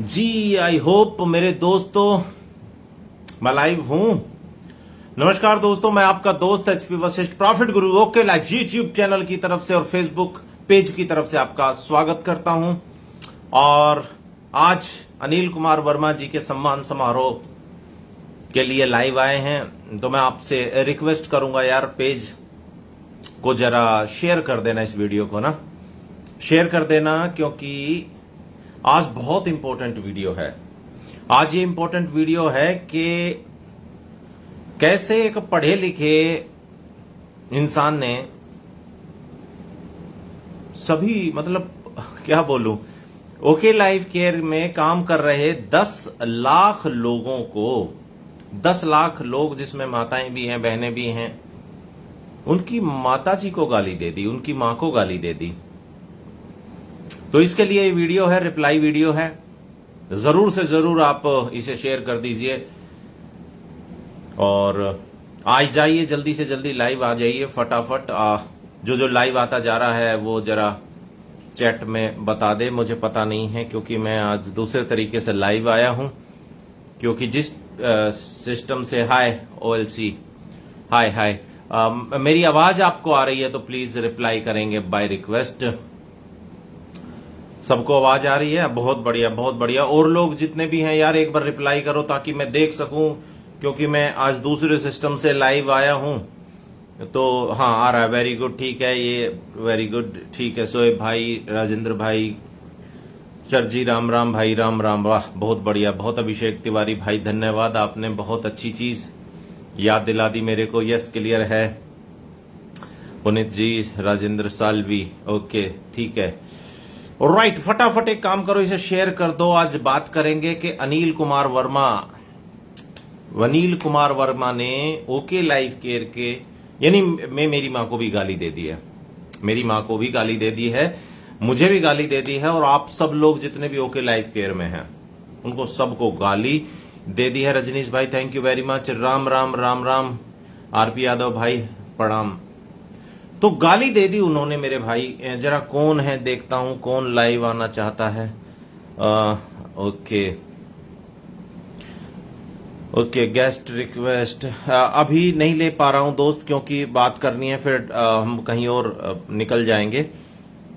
Ji I hope मेरे दोस्तों मैं लाइव हूं। नमस्कार दोस्तों, मैं आपका दोस्त एचपी वशिष्ठ प्रॉफिट गुरु ओके लाइव यूट्यूब चैनल की तरफ से और फेसबुक पेज की तरफ से आपका स्वागत करता हूं। और आज अनिल कुमार वर्मा जी के सम्मान समारोह के लिए लाइव आए हैं, तो मैं आपसे रिक्वेस्ट करूंगा यार पेज को जरा शेयर कर देना, इस वीडियो को ना शेयर कर देना, क्योंकि आज बहुत इंपॉर्टेंट वीडियो है। आज ये इंपॉर्टेंट वीडियो है कि कैसे एक पढ़े लिखे इंसान ने सभी क्या बोलूं, ओके लाइफ केयर में काम कर रहे 10 लाख लोगों को, 10 लाख लोग जिसमें माताएं भी हैं, बहनें भी हैं, उनकी माताजी को गाली दे दी, उनकी मां को गाली दे दी। तो इसके लिए ये वीडियो है, रिप्लाई वीडियो है। जरूर से जरूर आप इसे शेयर कर दीजिए और आ जाइए, जल्दी से जल्दी लाइव आ जाइए फटाफट। जो लाइव आता जा रहा है वो जरा चैट में बता दे, मुझे पता नहीं है, क्योंकि मैं आज दूसरे तरीके से लाइव आया हूं। क्योंकि जिस सिस्टम से हाय ओएलसी, हाय मेरी आवाज आपको आ रही है तो प्लीज रिप्लाई करेंगे बाय रिक्वेस्ट। सबको आवाज आ रही है? बहुत बढ़िया, बहुत बढ़िया। और लोग जितने भी हैं यार, एक बार रिप्लाई करो ताकि मैं देख सकूं, क्योंकि मैं आज दूसरे सिस्टम से लाइव आया हूं। तो हाँ, आ रहा है, वेरी गुड, ठीक है, ये वेरी गुड, ठीक है। सोएब भाई, राजेंद्र भाई, सर जी राम राम भाई, राम राम, वाह बहुत बढ़िया, बहुत। अभिषेक तिवारी भाई धन्यवाद, आपने बहुत अच्छी चीज याद दिला दी मेरे को। यस क्लियर है। पुनीत जी, राजेंद्र सालवी, ओके ठीक है, राइट। फटाफट एक काम करो, इसे शेयर कर दो। आज बात करेंगे कि अनिल कुमार वर्मा ने ओके लाइफ केयर के, यानी मेरी मां को भी गाली दे दी है, मेरी मां को भी गाली दे दी है, मुझे भी गाली दे दी है, और आप सब लोग जितने भी ओके लाइफ केयर में हैं उनको सबको गाली दे दी है। रजनीश भाई thank you very much, Ram Ram Ram Ram. RP Yadav भाई प्रणाम। तो गाली दे दी उन्होंने मेरे भाई। जरा कौन है देखता हूं, कौन लाइव आना चाहता है। ओके गेस्ट रिक्वेस्ट अभी नहीं ले पा रहा हूं दोस्त, क्योंकि बात करनी है, फिर हम कहीं और निकल जाएंगे।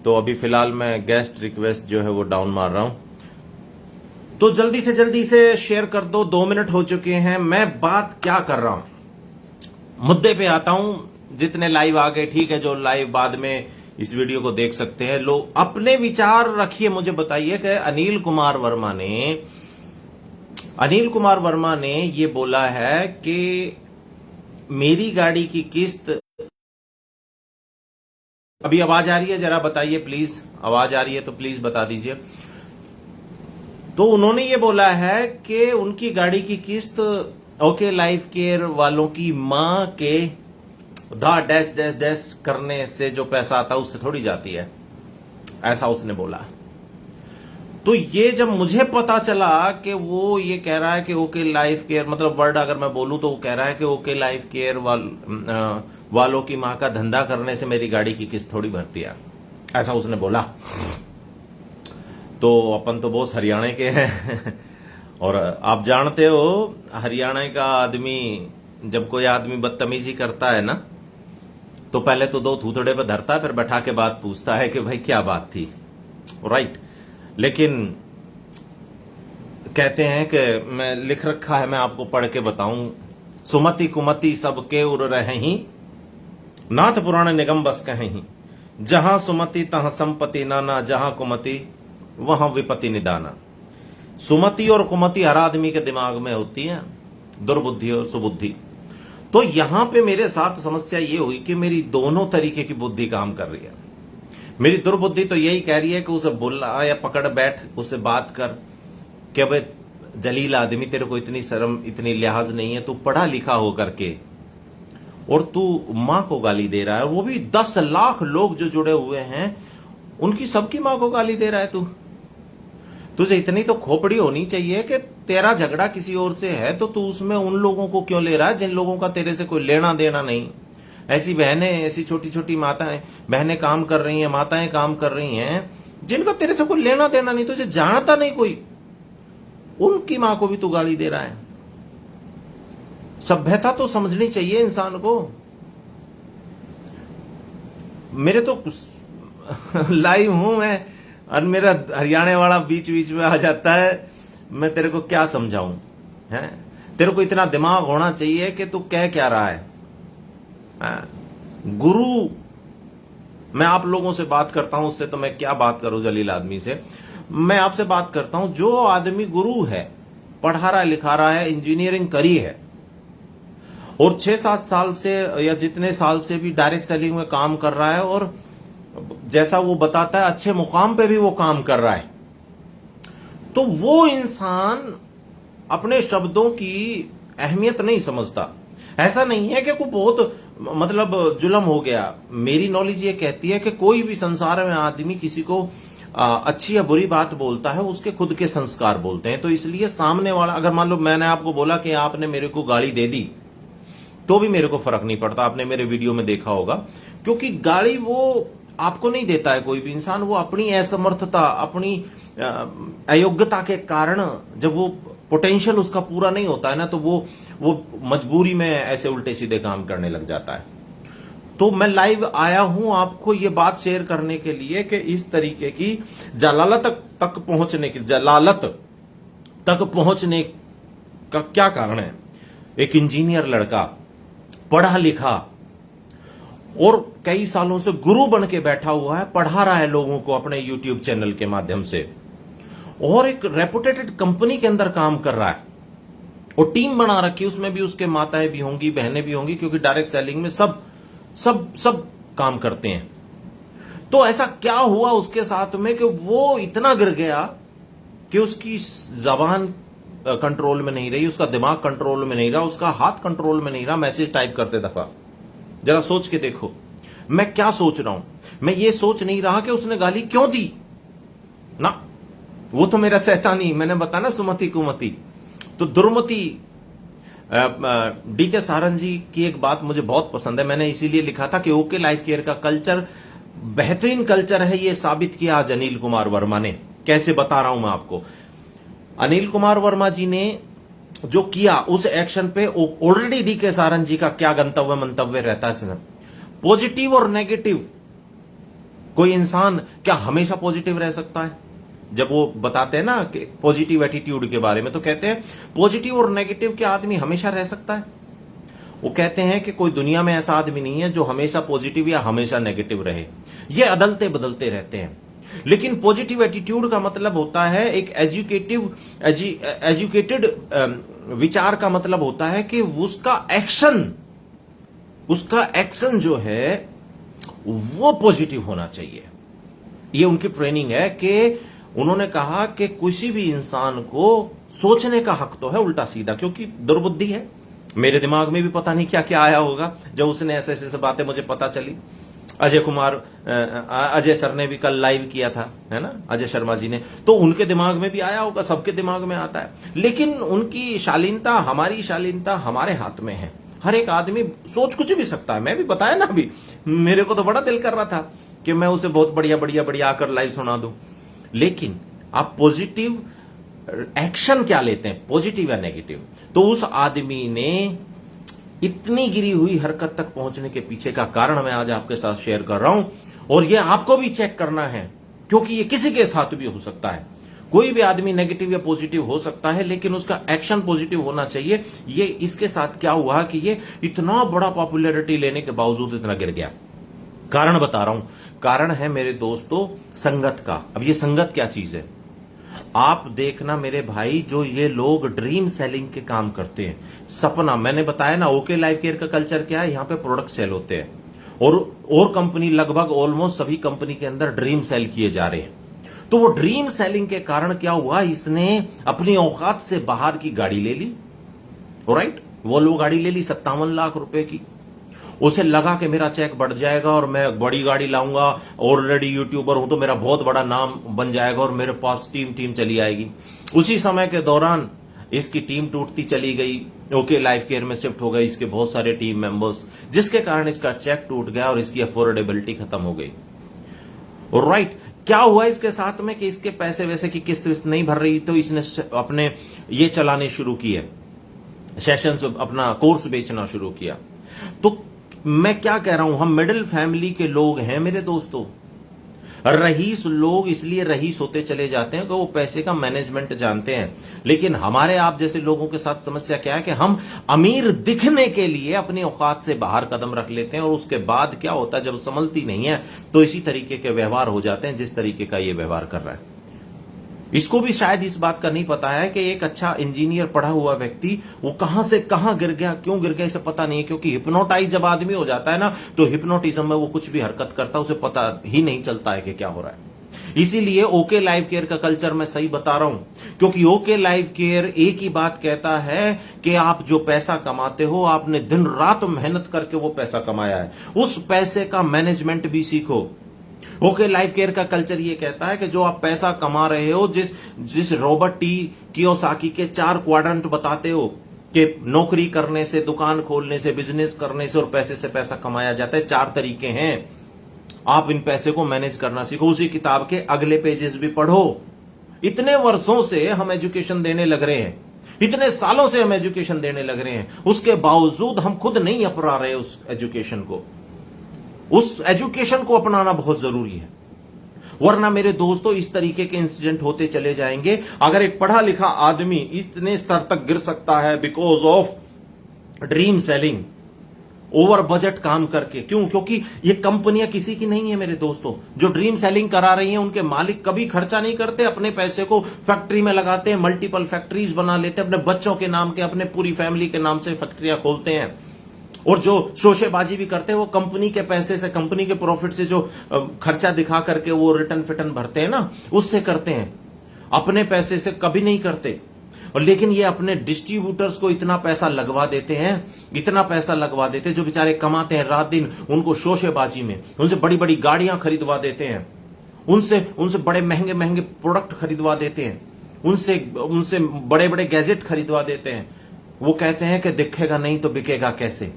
तो अभी फिलहाल मैं गेस्ट रिक्वेस्ट जो है वो डाउन मार रहा हूं। तो जल्दी से शेयर कर दो। 2 मिनट हो चुके हैं। मैं बात क्या कर रहा हूं, मुद्दे पे आता हूं। जितने लाइव आ गए ठीक है, जो लाइव बाद में इस वीडियो को देख सकते हैं, लोग अपने विचार रखिए, मुझे बताइए कि अनिल कुमार वर्मा ने ये बोला है कि मेरी गाड़ी की किस्त, अभी आवाज आ रही है? जरा बताइए प्लीज, आवाज आ रही है तो प्लीज बता दीजिए। तो उन्होंने ये बोला है कि उनकी गाड़ी की किस्त ओके लाइफ केयर वालों की मां के डैश डैश डैश करने से जो पैसा आता है उससे थोड़ी जाती है, ऐसा उसने बोला। तो ये जब मुझे पता चला कि वो ये कह रहा है कि ओके लाइफ केयर, मतलब वर्ड अगर मैं बोलूं तो वो कह रहा है कि ओके लाइफ केयर वालों की मां का धंधा करने से मेरी गाड़ी की किस्त थोड़ी भरती है, ऐसा उसने बोला। तो अपन तो बहुत हरियाणा के हैं और आप जानते हो हरियाणा का आदमी, जब कोई आदमी बदतमीजी करता है ना, तो पहले तो 2 थूथड़े पे धरता है, फिर बैठा के बात पूछता है कि भाई क्या बात थी, राइट। लेकिन कहते हैं कि मैं लिख रखा है, मैं आपको पढ़ के बताऊं। सुमति कुमति सबके उर रही, नाथ पुराण निगम बस कहीं, जहां सुमति तहां संपत्ति नाना, जहां कुमति वहां विपत्ति निदाना। सुमति और कुमति हर आदमी के दिमाग में होती है, दुर्बुद्धि और सुबुद्धि। तो यहां पे मेरे साथ समस्या ये हुई कि मेरी दोनों तरीके की बुद्धि काम कर रही है। मेरी दुर्बुद्धि तो यही कह रही है कि उसे बुला या पकड़ बैठ, उससे बात कर कि भाई जलील आदमी, तेरे को इतनी शर्म इतनी लिहाज नहीं है, तू पढ़ा लिखा हो करके और तू मां को गाली दे रहा है। वो भी 10 लाख लोग जो जुड़े हुए हैं उनकी सबकी मां को गाली दे रहा है। तुझे इतनी तो खोपड़ी होनी चाहिए कि तेरा झगड़ा किसी और से है तो तू उसमें उन लोगों को क्यों ले रहा है जिन लोगों का तेरे से कोई लेना देना नहीं। ऐसी बहनें, ऐसी छोटी छोटी बहनें काम कर रही हैं, माताएं काम कर रही हैं, जिनका तेरे से कोई लेना देना नहीं, तुझे जानता नहीं कोई, उनकी मां को भी तू गाली दे रहा है। सभ्यता तो समझनी चाहिए इंसान को। मेरे तो लाइव हूं मैं और मेरा हरियाणा वाला बीच बीच में आ जाता है। मैं तेरे को क्या समझाऊं है? तेरे को इतना दिमाग होना चाहिए कि तू कह क्या रहा है? गुरु, मैं आप लोगों से बात करता हूं, उससे तो मैं क्या बात करूं जलील आदमी से। मैं आपसे बात करता हूं, जो आदमी गुरु है, पढ़ा रहा लिखा रहा है, इंजीनियरिंग करी है और 6-7 साल से या जितने साल से भी डायरेक्ट सेलिंग में काम कर रहा है और जैसा वो बताता है अच्छे मुकाम पे भी वो काम कर रहा है, तो वो इंसान अपने शब्दों की अहमियत नहीं समझता। ऐसा नहीं है कि कोई बहुत मतलब जुल्म हो गया। मेरी नॉलेज ये कहती है कि कोई भी संसार में आदमी किसी को अच्छी या बुरी बात बोलता है, उसके खुद के संस्कार बोलते हैं। तो इसलिए सामने वाला, अगर मान लो मैंने आपको बोला कि आपने मेरे को गाली दे दी, तो भी मेरे को फर्क नहीं पड़ता। आपने मेरे वीडियो में देखा होगा, क्योंकि गाली वो आपको नहीं देता है कोई भी इंसान। वो अपनी असमर्थता, अपनी अयोग्यता के कारण जब वो पोटेंशियल उसका पूरा नहीं होता है ना, तो वो मजबूरी में ऐसे उल्टे सीधे काम करने लग जाता है। तो मैं लाइव आया हूं आपको ये बात शेयर करने के लिए कि इस तरीके की जलालत तक पहुंचने का क्या कारण है। एक इंजीनियर लड़का, पढ़ा लिखा और कई सालों से गुरु बन के बैठा हुआ है, पढ़ा रहा है लोगों को अपने यूट्यूब चैनल के माध्यम से, और एक रेपुटेटेड कंपनी के अंदर काम कर रहा है और टीम बना रखी है। उसमें भी उसके माताएं भी होंगी, बहनें भी होंगी, क्योंकि डायरेक्ट सेलिंग में सब काम करते हैं। तो ऐसा क्या हुआ उसके साथ में कि वो इतना गिर गया कि उसकी जबान कंट्रोल में नहीं रही, उसका दिमाग कंट्रोल में नहीं रहा, उसका हाथ कंट्रोल में नहीं रहा मैसेज टाइप करते दफा। जरा सोच के देखो मैं क्या सोच रहा हूं। मैं ये सोच नहीं रहा कि उसने गाली क्यों दी ना, वो तो मेरा शैतानी, मैंने बताया ना, सुमति कुमति। तो दुर्मति डी के सारंग जी की एक बात मुझे बहुत पसंद है। मैंने इसीलिए लिखा था कि ओके लाइफ केयर का कल्चर बेहतरीन कल्चर है, ये साबित किया आज अनिल कुमार वर्मा ने। कैसे बता रहा हूं मैं आपको। अनिल कुमार वर्मा जी ने जो किया उस एक्शन पे ऑलरेडी डी के सारंग जी का क्या गंतव्य मंतव्य रहता है। पॉजिटिव और नेगेटिव, कोई इंसान क्या हमेशा पॉजिटिव रह सकता है? जब वो बताते हैं ना कि पॉजिटिव एटीट्यूड के बारे में, तो कहते हैं पॉजिटिव और नेगेटिव क्या आदमी हमेशा रह सकता है? वो कहते हैं कि कोई दुनिया में ऐसा आदमी नहीं है जो हमेशा पॉजिटिव या हमेशा नेगेटिव रहे, ये अदलते बदलते रहते हैं। लेकिन पॉजिटिव एटीट्यूड का मतलब होता है एक एजुकेटेड विचार का मतलब होता है कि उसका एक्शन जो है वो पॉजिटिव होना चाहिए। ये उनकी ट्रेनिंग है कि उन्होंने कहा कि किसी भी इंसान को सोचने का हक तो है उल्टा सीधा, क्योंकि दुर्बुद्धि है। मेरे दिमाग में भी पता नहीं क्या क्या आया होगा जब उसने ऐसे ऐसे बातें मुझे पता चली। अजय सर ने भी कल लाइव किया था, है ना, अजय शर्मा जी ने, तो उनके दिमाग में भी आया होगा, सबके दिमाग में आता है। लेकिन उनकी शालीनता, हमारी शालीनता हमारे हाथ में है। हर एक आदमी सोच कुछ भी सकता है। मैं भी बताया ना, अभी मेरे को तो बड़ा दिल कर रहा था कि मैं उसे बहुत बढ़िया आकर लाइव सुना दूं। लेकिन आप पॉजिटिव एक्शन क्या लेते हैं, पॉजिटिव या नेगेटिव? तो उस आदमी ने इतनी गिरी हुई हरकत तक पहुंचने के पीछे का कारण मैं आज आपके साथ शेयर कर रहा हूं, और यह आपको भी चेक करना है, क्योंकि यह किसी के साथ भी हो सकता है। कोई भी आदमी नेगेटिव या पॉजिटिव हो सकता है, लेकिन उसका एक्शन पॉजिटिव होना चाहिए। ये इसके साथ क्या हुआ कि ये इतना बड़ा पॉपुलैरिटी लेने के बावजूद इतना गिर गया। कारण बता रहा हूं। कारण है मेरे दोस्तों संगत का। अब ये संगत क्या चीज है आप देखना मेरे भाई, जो ये लोग ड्रीम सेलिंग के काम करते हैं, सपना, मैंने बताया ना ओके लाइफ केयर का कल्चर क्या है, यहां पे प्रोडक्ट सेल होते हैं और कंपनी, लगभग ऑलमोस्ट सभी कंपनी के अंदर ड्रीम सेल किए जा रहे हैं। तो वो ड्रीम सेलिंग के कारण क्या हुआ, इसने अपनी औकात से बाहर की गाड़ी ले ली। राइट, वोल्वो गाड़ी ले ली 57 लाख रुपए की। उसे लगा कि मेरा चेक बढ़ जाएगा और मैं बड़ी गाड़ी लाऊंगा, ऑलरेडी यूट्यूबर हूं तो मेरा बहुत बड़ा नाम बन जाएगा और मेरे पास टीम चली आएगी। उसी समय के दौरान इसकी टीम टूटती चली गई, ओके लाइफ केयर में शिफ्ट हो गई इसके बहुत सारे टीम मेंबर्स, जिसके कारण इसका चेक टूट गया और इसकी अफोर्डेबिलिटी खत्म हो गई। राइट, क्या हुआ इसके साथ में कि इसके पैसे वैसे की किस्त विस्त नहीं भर रही, तो इसने अपने ये चलाने शुरू किए, सेशंस, अपना कोर्स बेचना शुरू किया। तो मैं क्या कह रहा हूं, हम मिडिल फैमिली के लोग हैं मेरे दोस्तों। रईस लोग इसलिए रईस होते चले जाते हैं कि वो पैसे का मैनेजमेंट जानते हैं, लेकिन हमारे आप जैसे लोगों के साथ समस्या क्या है कि हम अमीर दिखने के लिए अपनी औकात से बाहर कदम रख लेते हैं, और उसके बाद क्या होता है, जब संभलती नहीं है तो इसी तरीके के व्यवहार हो जाते हैं जिस तरीके का ये व्यवहार कर रहा है। इसको भी शायद इस बात का नहीं पता है कि एक अच्छा इंजीनियर पढ़ा हुआ व्यक्ति वो कहां से कहां गिर गया, क्यों गिर गया, इसे पता नहीं है। क्योंकि हिप्नोटाइज जब आदमी हो जाता है ना, तो हिप्नोटिज्म में वो कुछ भी हरकत करता है उसे पता ही नहीं चलता है कि क्या हो रहा है। इसीलिए ओके लाइफ केयर का कल्चर मैं सही बता रहा हूं, क्योंकि ओके लाइफ केयर एक ही बात कहता है कि आप जो पैसा कमाते हो, आपने दिन रात मेहनत करके वो पैसा कमाया है, उस पैसे का मैनेजमेंट भी सीखो। ओके लाइफ केयर का कल्चर ये कहता है कि जो आप पैसा कमा रहे हो, जिस रॉबर्ट टी कियोसाकी के 4 क्वाड्रेंट बताते हो कि नौकरी करने से, दुकान खोलने से, बिजनेस करने से और पैसे से पैसा कमाया जाता है, 4 तरीके हैं। आप इन पैसे को मैनेज करना सीखो। उसी किताब के अगले पेजेस भी पढ़ो। इतने वर्षों से हम एजुकेशन देने लग रहे हैं, इतने सालों से हम एजुकेशन देने लग रहे हैं, उसके बावजूद हम खुद नहीं अपना रहे उस एजुकेशन को। उस एजुकेशन को अपनाना बहुत जरूरी है, वरना मेरे दोस्तों इस तरीके के इंसिडेंट होते चले जाएंगे। अगर एक पढ़ा लिखा आदमी इतने स्तर तक गिर सकता है because of dream selling, over budget काम करके, क्यों? क्योंकि ये कंपनियां किसी की नहीं है मेरे दोस्तों। जो ड्रीम सेलिंग करा रही हैं उनके मालिक कभी खर्चा नहीं करते, अपने पैसे को फैक्ट्री में लगाते हैं, मल्टीपल फैक्ट्रीज बना लेते हैं, अपने बच्चों के नाम के, अपने पूरी फैमिली के नाम से फैक्ट्रियां खोलते हैं। और जो शोशेबाजी भी करते हैं वो कंपनी के पैसे से, कंपनी के प्रॉफिट से जो खर्चा दिखा करके वो रिटर्न फिटर्न भरते हैं ना, उससे करते हैं, अपने पैसे से कभी नहीं करते। और लेकिन ये अपने डिस्ट्रीब्यूटर्स को इतना पैसा लगवा देते हैं, इतना पैसा लगवा देते हैं, जो बेचारे कमाते हैं रात दिन, उनको शोशेबाजी में, उनसे बड़ी बड़ी गाड़ियां खरीदवा देते हैं, उनसे बड़े महंगे महंगे प्रोडक्ट खरीदवा देते हैं, उनसे बड़े बड़े गैजेट खरीदवा देते हैं। वो कहते हैं कि दिखेगा नहीं तो बिकेगा कैसे,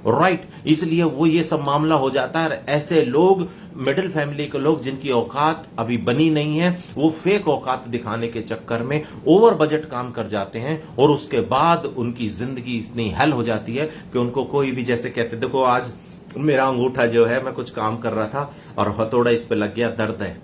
राइट? इसलिए वो ये सब मामला हो जाता है। ऐसे लोग, मिडिल फैमिली के लोग जिनकी औकात अभी बनी नहीं है, वो फेक औकात दिखाने के चक्कर में ओवर बजट काम कर जाते हैं, और उसके बाद उनकी जिंदगी इतनी हेल हो जाती है कि उनको कोई भी, जैसे कहते, देखो आज मेरा अंगूठा जो है, मैं कुछ काम कर रहा था और हथौड़ा इस पे लग गया, दर्द है।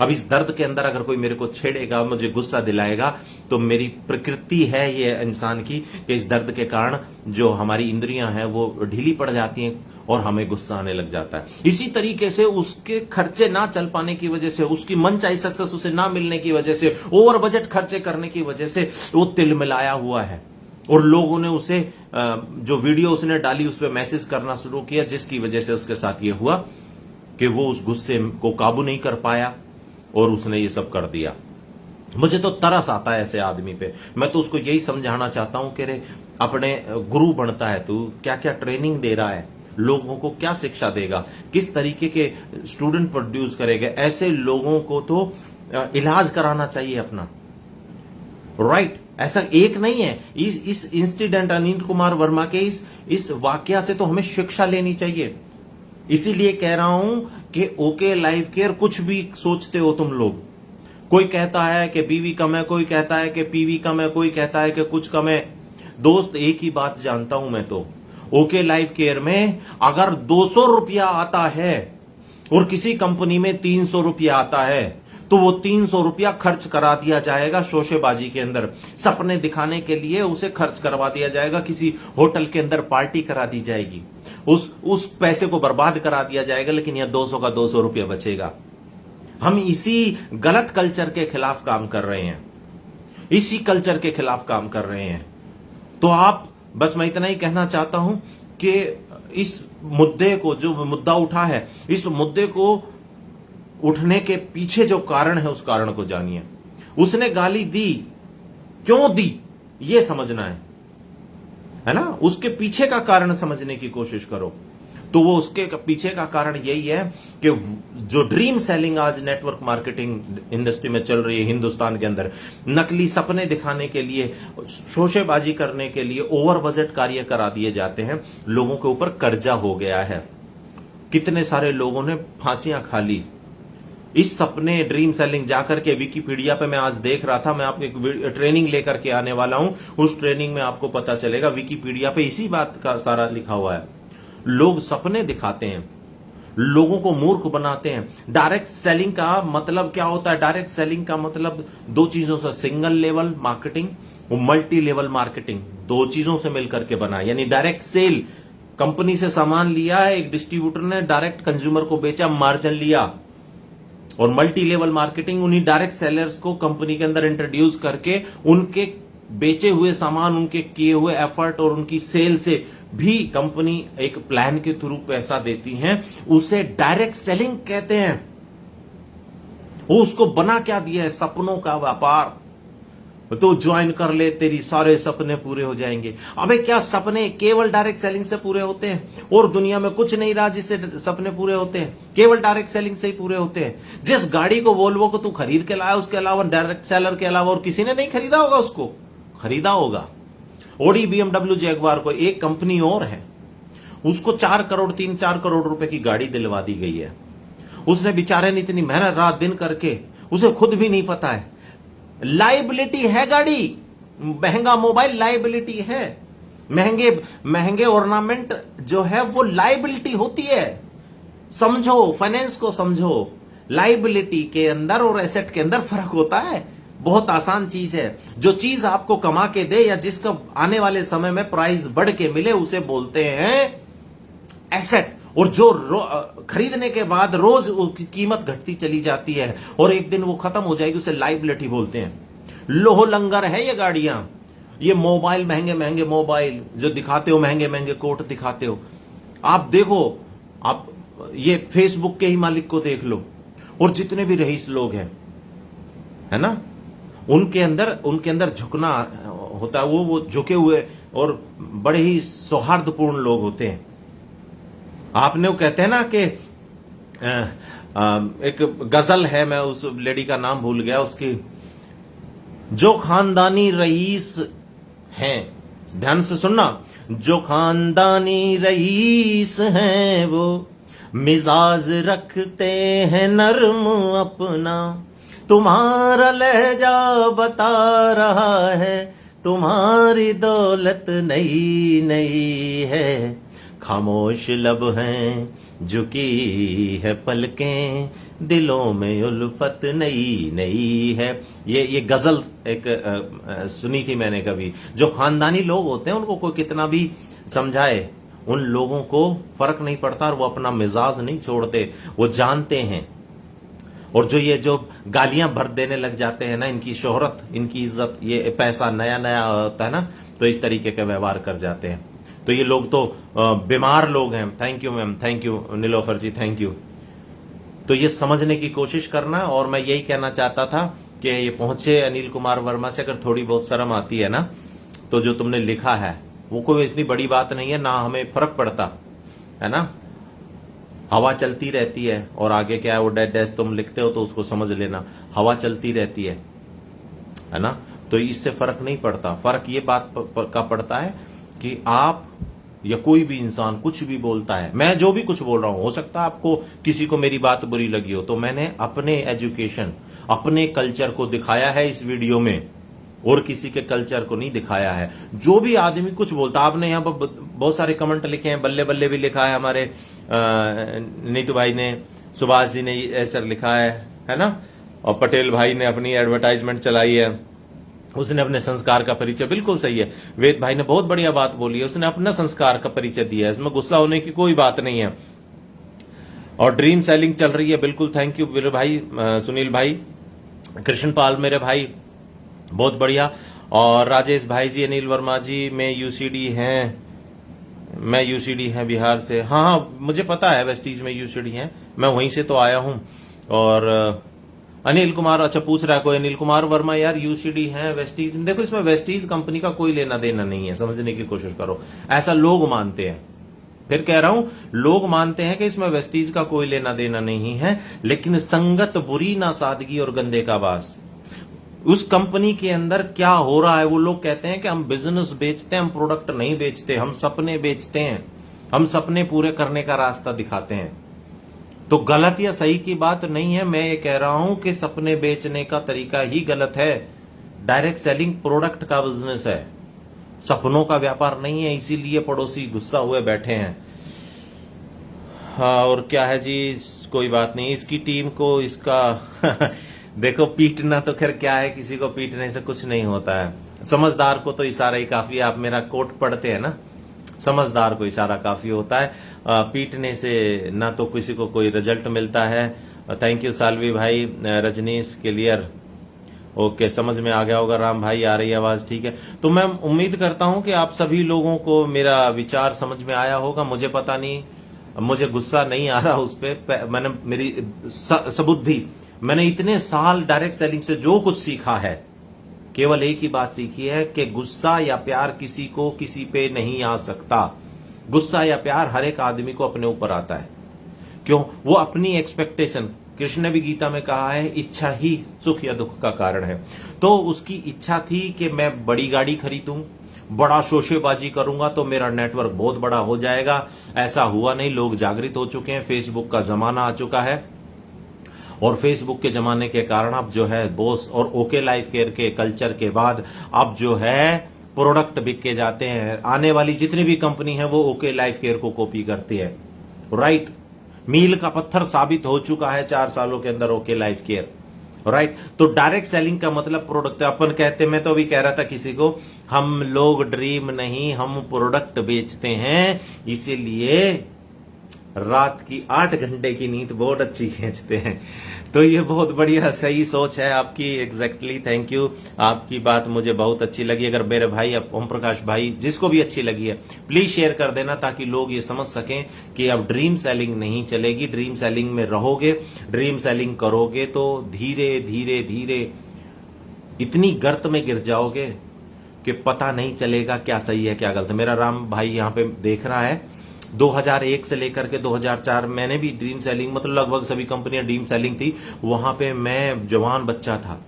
अब इस दर्द के अंदर अगर कोई मेरे को छेड़ेगा, मुझे गुस्सा दिलाएगा, तो मेरी प्रकृति है ये इंसान की कि इस दर्द के कारण जो हमारी इंद्रियां हैं वो ढीली पड़ जाती हैं और हमें गुस्सा आने लग जाता है। इसी तरीके से उसके खर्चे ना चल पाने की वजह से, उसकी मनचाही सक्सेस उसे ना मिलने की वजह से, ओवर बजट खर्चे करने की वजह से वो तिलमिलाया हुआ है, और लोगों ने उसे जो वीडियो उसने डाली उस पर मैसेज करना शुरू किया, जिसकी वजह से उसके साथ ये हुआ कि वो उस गुस्से को काबू नहीं कर पाया और उसने ये सब कर दिया। मुझे तो तरस आता है ऐसे आदमी पे। मैं तो उसको यही समझाना चाहता हूं कि रे, अपने गुरु बनता है तू, क्या क्या ट्रेनिंग दे रहा है, लोगों को क्या शिक्षा देगा, किस तरीके के स्टूडेंट प्रोड्यूस करेगा। ऐसे लोगों को तो इलाज कराना चाहिए अपना, राइट? ऐसा एक नहीं है। इस इंसिडेंट अनिल कुमार वर्मा के इस वाकया से तो हमें शिक्षा लेनी चाहिए। इसीलिए कह रहा हूं कि ओके लाइफ केयर, कुछ भी सोचते हो तुम लोग, कोई कहता है कि बीवी कम है, कोई कहता है कि पीवी कम है, कोई कहता है कि कुछ कम है। दोस्त एक ही बात जानता हूं मैं तो, ओके लाइफ केयर में अगर 200 रुपया आता है और किसी कंपनी में 300 रुपया आता है, तो वो 300 रुपया खर्च करा दिया जाएगा शोशेबाजी के अंदर, सपने दिखाने के लिए उसे खर्च करवा दिया जाएगा, किसी होटल के अंदर पार्टी करा दी जाएगी, उस पैसे को बर्बाद करा दिया जाएगा, लेकिन यह 200 का 200 रुपया बचेगा। हम इसी गलत कल्चर के खिलाफ काम कर रहे हैं, इसी कल्चर के खिलाफ काम कर रहे हैं। तो आप, बस मैं इतना ही कहना चाहता हूं कि इस मुद्दे को, जो मुद्दा उठा है, इस मुद्दे को उठने के पीछे जो कारण है उस कारण को जानिए। उसने गाली दी, क्यों दी, यह समझना है ना? उसके पीछे का कारण समझने की कोशिश करो। तो वो उसके पीछे का कारण यही है कि जो ड्रीम सेलिंग आज नेटवर्क मार्केटिंग इंडस्ट्री में चल रही है हिंदुस्तान के अंदर, नकली सपने दिखाने के लिए, शोशेबाजी करने के लिए ओवर बजट कार्य करा दिए जाते हैं। लोगों के ऊपर कर्जा हो गया है, कितने सारे लोगों ने फांसियां खा ली, इस सपने ड्रीम सेलिंग जाकर के विकिपीडिया पे मैं आज देख रहा था, मैं आपको एक ट्रेनिंग लेकर के आने वाला हूं, उस ट्रेनिंग में आपको पता चलेगा, विकिपीडिया पे इसी बात का सारा लिखा हुआ है। लोग सपने दिखाते हैं, लोगों को मूर्ख बनाते हैं। डायरेक्ट सेलिंग का मतलब क्या होता है? डायरेक्ट सेलिंग का मतलब दो चीजों से, सिंगल लेवल मार्केटिंग और मल्टी लेवल मार्केटिंग, दो चीजों से मिलकर के बना। यानी डायरेक्ट सेल, कंपनी से सामान लिया है, एक डिस्ट्रीब्यूटर ने डायरेक्ट कंज्यूमर को बेचा, मार्जिन लिया। और मल्टी लेवल मार्केटिंग, उन्हीं डायरेक्ट सेलर्स को कंपनी के अंदर इंट्रोड्यूस करके उनके बेचे हुए सामान, उनके किए हुए एफर्ट और उनकी सेल से भी कंपनी एक प्लान के थ्रू पैसा देती है, उसे डायरेक्ट सेलिंग कहते हैं। वो उसको बना क्या दिया है? सपनों का व्यापार। तो ज्वाइन कर ले, तेरी सारे सपने पूरे हो जाएंगे। अबे क्या सपने केवल डायरेक्ट सेलिंग से पूरे होते हैं? और दुनिया में कुछ नहीं रहा जिससे सपने पूरे होते हैं, केवल डायरेक्ट सेलिंग से ही पूरे होते हैं। जिस गाड़ी को, वोल्वो को तू खरीद के लाया, उसके अलावा डायरेक्ट सेलर के अलावा और किसी ने नहीं खरीदा होगा, उसको खरीदा होगा। ऑडी, बीएमडब्ल्यू, जैगवार को एक कंपनी और है, उसको 4 करोड़ 3-4 करोड़ रुपए की गाड़ी दिलवा दी गई है। उसने बेचारे ने इतनी मेहनत रात दिन करके, उसे खुद भी नहीं पता है। लाइबिलिटी है गाड़ी, महंगा मोबाइल लाइबिलिटी है, महंगे ऑर्नामेंट जो है वो लाइबिलिटी होती है। समझो, फाइनेंस को समझो। लाइबिलिटी के अंदर और एसेट के अंदर फर्क होता है। बहुत आसान चीज है। जो चीज आपको कमा के दे या जिसका आने वाले समय में प्राइस बढ़ के मिले, उसे बोलते हैं एसेट। और जो खरीदने के बाद रोज उसकी कीमत घटती चली जाती है और एक दिन वो खत्म हो जाएगी, उसे लाइबिलिटी बोलते हैं। लोह लंगर है ये गाड़ियां, ये मोबाइल, महंगे महंगे मोबाइल जो दिखाते हो, महंगे महंगे कोट दिखाते हो। आप देखो, आप ये फेसबुक के ही मालिक को देख लो, और जितने भी रईस लोग हैं, है ना, उनके अंदर झुकना होता है। वो झुके हुए और बड़े ही सौहार्दपूर्ण लोग होते हैं। आपने वो कहते हैं ना कि एक गजल है, मैं उस लेडी का नाम भूल गया उसकी, जो खानदानी रईस हैं, ध्यान से सुनना, जो खानदानी रईस हैं वो मिजाज रखते हैं नर्म अपना, तुम्हारा लहजा बता रहा है तुम्हारी दौलत नई नई है, खामोश लब हैं झुकी है पलकें, दिलों में उल्फत नई नई है। ये गजल एक सुनी थी मैंने कभी। जो खानदानी लोग होते हैं उनको कोई कितना भी समझाए, उन लोगों को फर्क नहीं पड़ता और वो अपना मिजाज नहीं छोड़ते, वो जानते हैं। और जो गालियां भर देने लग जाते हैं ना, इनकी शोहरत, इनकी इज्जत, ये पैसा नया नया होता है ना, तो इस तरीके का व्यवहार कर जाते हैं। तो ये लोग तो बीमार लोग हैं। Thank you ma'am, thank you Nilofar ji, thank you. तो ये समझने की कोशिश करना। और मैं यही कहना चाहता था कि ये पहुंचे अनिल कुमार वर्मा से, अगर थोड़ी बहुत शर्म आती है ना, तो जो तुमने लिखा है वो कोई इतनी बड़ी बात नहीं है, ना हमें फर्क पड़ता है ना। हवा चलती रहती है और आगे क्या है वो डैश डैश तुम लिखते हो तो उसको समझ लेना, हवा चलती रहती है ना, तो इससे फर्क नहीं पड़ता। फर्क ये बात का पड़ता है कि आप या कोई भी इंसान कुछ भी बोलता है, मैं जो भी कुछ बोल रहा हूं, हो सकता है आपको किसी को मेरी बात बुरी लगी हो, तो मैंने अपने एजुकेशन, अपने कल्चर को दिखाया है इस वीडियो में, और किसी के कल्चर को नहीं दिखाया है। जो भी आदमी कुछ बोलता, आपने यहां पर बहुत सारे कमेंट लिखे हैं, बल्ले बल्ले भी लिखा है, हमारे नीतू भाई ने, सुभाष जी ने ऐसा लिखा है ना, और पटेल भाई ने अपनी एडवर्टाइजमेंट चलाई है, उसने अपने संस्कार का परिचय, बिल्कुल सही है। वेद भाई ने बहुत बढ़िया बात बोली है, उसने अपना संस्कार का परिचय दिया है, इसमें गुस्सा होने की कोई बात नहीं है। और ड्रीम सेलिंग चल रही है, बिल्कुल थैंक यू मेरे भाई सुनील भाई, कृष्ण पाल मेरे भाई, बहुत बढ़िया। और राजेश भाई जी, अनिल वर्मा जी, मैं यूसीडी हैं बिहार से। हाँ, मुझे पता है वेस्टीज में यूसीडी हैं, मैं वहीं से तो आया हूं। और अनिल कुमार, अच्छा पूछ रहा है कोई, अनिल कुमार वर्मा यार यूसीडी है वेस्टीज। देखो, इसमें वेस्टीज कंपनी का कोई लेना देना नहीं है, समझने की कोशिश करो। ऐसा लोग मानते हैं, फिर कह रहा हूं, लोग मानते हैं कि इसमें वेस्टीज का कोई लेना देना नहीं है, लेकिन संगत बुरी ना सादगी और गंदे का बास। उस कंपनी के अंदर क्या हो रहा है, वो लोग कहते हैं कि हम बिजनेस बेचते हैं, हम प्रोडक्ट नहीं बेचते, हम सपने बेचते हैं, हम सपने पूरे करने का रास्ता दिखाते हैं। तो गलत या सही की बात नहीं है, मैं ये कह रहा हूं कि सपने बेचने का तरीका ही गलत है। डायरेक्ट सेलिंग प्रोडक्ट का बिजनेस है, सपनों का व्यापार नहीं है, इसीलिए पड़ोसी गुस्सा हुए बैठे हैं। हाँ, और क्या है जी, कोई बात नहीं, इसकी टीम को इसका देखो, पीटना तो खैर क्या है, किसी को पीटने से कुछ नहीं होता है। समझदार को तो इशारा ही काफी है। आप मेरा कोट पढ़ते हैं ना, समझदार को इशारा काफी होता है, पीटने से ना तो किसी को कोई रिजल्ट मिलता है। थैंक यू सालवी भाई, रजनीश क्लियर, ओके, समझ में आ गया होगा। राम भाई, आ रही आवाज, ठीक है। तो मैं उम्मीद करता हूं कि आप सभी लोगों को मेरा विचार समझ में आया होगा। मुझे पता नहीं, मुझे गुस्सा नहीं आ रहा उस पे, मैंने मेरी सबुद्धि, मैंने इतने साल डायरेक्ट सेलिंग से जो कुछ सीखा है, केवल एक ही बात सीखी है कि गुस्सा या प्यार किसी को किसी पे नहीं आ सकता। गुस्सा या प्यार हर एक आदमी को अपने ऊपर आता है। क्यों? वो अपनी एक्सपेक्टेशन, कृष्ण ने भी गीता में कहा है, इच्छा ही सुख या दुख का कारण है। तो उसकी इच्छा थी कि मैं बड़ी गाड़ी खरीदूं, बड़ा शोशेबाजी करूंगा तो मेरा नेटवर्क बहुत बड़ा हो जाएगा। ऐसा हुआ नहीं, लोग जागृत हो चुके हैं, फेसबुक का जमाना आ चुका है, और फेसबुक के जमाने के कारण अब जो है बॉस और ओके लाइफ केयर के कल्चर के बाद अब जो है प्रोडक्ट बिके जाते हैं। आने वाली जितनी भी कंपनी है वो ओके लाइफ केयर को कॉपी करती है, राइट। मील का पत्थर साबित हो चुका है 4 सालों के अंदर ओके लाइफ केयर, राइट। तो डायरेक्ट सेलिंग का मतलब प्रोडक्ट, अपन कहते, मैं तो अभी कह रहा था किसी को, हम लोग ड्रीम नहीं, हम प्रोडक्ट बेचते हैं, इसीलिए रात की 8 घंटे की नींद बहुत अच्छी खींचते हैं। तो ये बहुत बढ़िया सही सोच है आपकी, एग्जैक्टली, थैंक यू। आपकी बात मुझे बहुत अच्छी लगी। अगर मेरे भाई ओम प्रकाश भाई जिसको भी अच्छी लगी है, प्लीज शेयर कर देना, ताकि लोग ये समझ सकें कि अब ड्रीम सेलिंग नहीं चलेगी। ड्रीम सेलिंग में रहोगे, ड्रीम सेलिंग करोगे तो धीरे धीरे धीरे इतनी गर्त में गिर जाओगे कि पता नहीं चलेगा क्या सही है क्या गलत है। मेरा राम भाई यहाँ पे देख रहा है, 2001 से लेकर के 2004 मैंने भी ड्रीम सेलिंग, मतलब लगभग सभी कंपनियां ड्रीम सेलिंग थी। वहां पे मैं जवान बच्चा था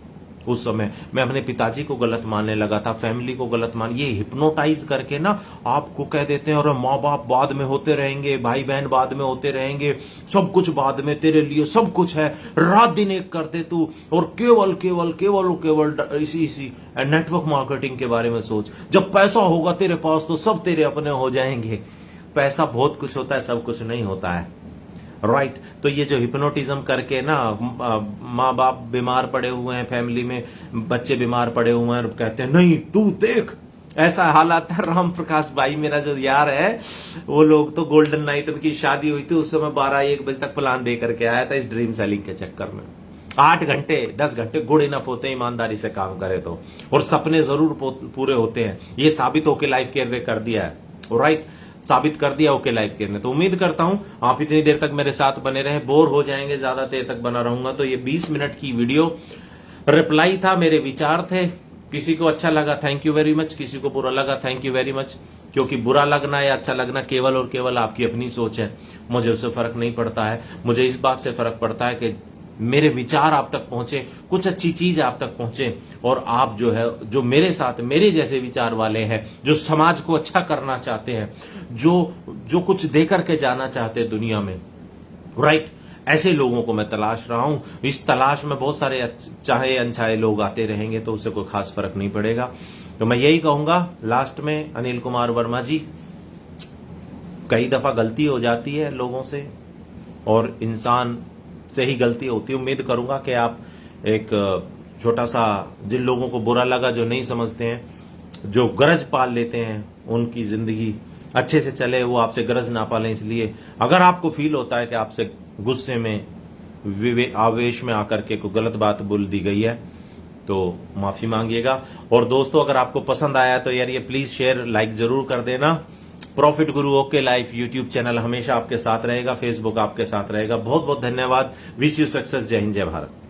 उस समय, मैं अपने पिताजी को गलत मानने लगा था, फैमिली को गलत ये हिप्नोटाइज करके ना आपको कह देते हैं, और माँ बाप बाद में होते रहेंगे, भाई बहन बाद में होते रहेंगे, सब कुछ बाद में, तेरे लिए सब कुछ है, रात दिन एक कर दे तू, और केवल केवल केवल केवल इसी नेटवर्क मार्केटिंग के बारे में सोच, जब पैसा होगा तेरे पास तो सब तेरे अपने हो जाएंगे। पैसा बहुत कुछ होता है, सब कुछ नहीं होता है, राइट। तो ये जो हिप्नोटिज्म करके ना, माँ बाप बीमार पड़े हुए हैं, फैमिली में बच्चे बीमार पड़े हुए हैं, और कहते हैं नहीं तू देख, ऐसा हालात है। राम प्रकाश भाई मेरा जो यार है, वो लोग तो गोल्डन नाइट, उनकी शादी हुई थी उस समय 12-1 बजे तक प्लान दे करके आया था इस ड्रीम सेलिंग के चक्कर में। 8 घंटे 10 घंटे गुड इनफ होते हैं ईमानदारी से काम करे तो, और सपने जरूर पूरे होते हैं। ये साबित होके लाइफ केयर में कर दिया है, राइट, साबित कर दिया ओके लाइफ केयर ने। तो उम्मीद करता हूं आप इतनी देर तक मेरे साथ बने रहे, बोर हो जाएंगे, ज्यादा देर तक बना रहूंगा तो। ये 20 मिनट की वीडियो रिप्लाई था, मेरे विचार थे। किसी को अच्छा लगा थैंक यू वेरी मच, किसी को बुरा लगा थैंक यू वेरी मच, क्योंकि बुरा लगना या अच्छा लगना केवल और केवल आपकी अपनी सोच है, मुझे उससे फर्क नहीं पड़ता है। मुझे इस बात से फर्क पड़ता है कि मेरे विचार आप तक पहुंचे, कुछ अच्छी चीज आप तक पहुंचे, और आप जो है, जो मेरे साथ मेरे जैसे विचार वाले हैं, जो समाज को अच्छा करना चाहते हैं, जो कुछ देकर के जाना चाहते हैं दुनिया में, राइट, ऐसे लोगों को मैं तलाश रहा हूं। इस तलाश में बहुत सारे चाहे अनचाहे लोग आते रहेंगे तो उससे कोई खास फर्क नहीं पड़ेगा। तो मैं यही कहूंगा लास्ट में, अनिल कुमार वर्मा जी, कई दफा गलती हो जाती है लोगों से, और इंसान से ही गलती होती है। उम्मीद करूंगा कि आप एक छोटा सा, जिन लोगों को बुरा लगा, जो नहीं समझते हैं, जो गरज पाल लेते हैं, उनकी जिंदगी अच्छे से चले, वो आपसे गरज ना पालें। इसलिए अगर आपको फील होता है कि आपसे गुस्से में, आवेश में आकर के कोई गलत बात बोल दी गई है तो माफी मांगिएगा। और दोस्तों अगर आपको पसंद आया तो यार ये प्लीज शेयर लाइक जरूर कर देना। प्रॉफिट गुरु ओके लाइफ यूट्यूब चैनल हमेशा आपके साथ रहेगा, फेसबुक आपके साथ रहेगा। बहुत बहुत धन्यवाद। Wish you success. जय हिंद, जय भारत।